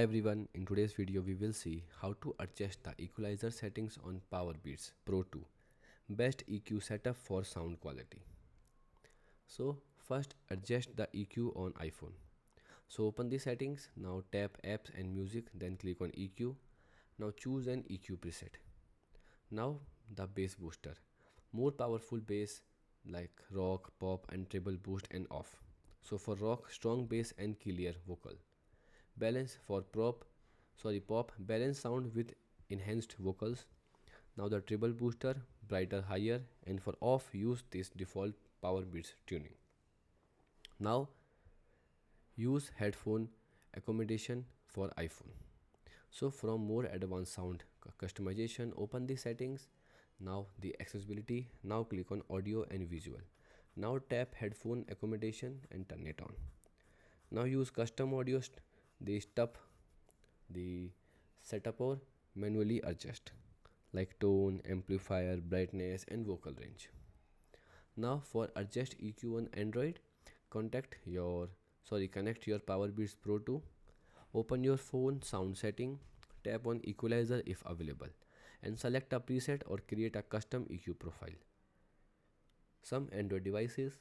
Everyone, in today's video we will see how to adjust the equalizer settings on Powerbeats Pro 2. Best EQ setup for sound quality. So first adjust the EQ on iPhone. So open the settings, now tap apps and music, then click on EQ. Now choose an EQ preset. Now the bass booster. More powerful bass like rock, pop and treble boost and off. So for rock, strong bass and clear vocal. Balance for pop, balance sound with enhanced vocals. Now the treble booster, brighter higher, and for off use this default power beats tuning. Now use headphone accommodation for iPhone. So from more advanced sound customization, open the settings. Now the accessibility, now click on audio and visual. Now tap headphone accommodation and turn it on. Now use custom audio the stuff the setup or manually adjust like tone, amplifier, brightness and vocal range. Now for adjust EQ on Android, connect your Powerbeats Pro 2. Open your phone sound setting, tap on equalizer if available and select a preset or create a custom EQ profile. Some Android devices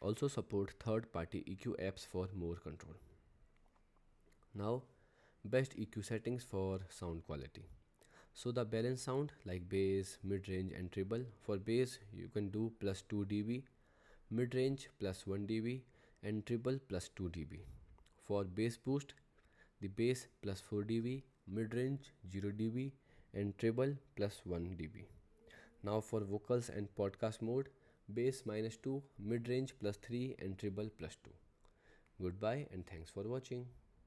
also support third-party EQ apps for more control. Now best EQ settings for sound quality. So the balance sound like bass, mid-range and treble. For bass you can do plus 2 dB, mid-range plus 1 dB and treble plus 2 dB. For bass boost, the bass plus 4 dB, mid-range 0 dB and treble plus 1 dB. Now for vocals and podcast mode, bass minus 2, mid-range plus 3 and treble plus 2. Goodbye and thanks for watching.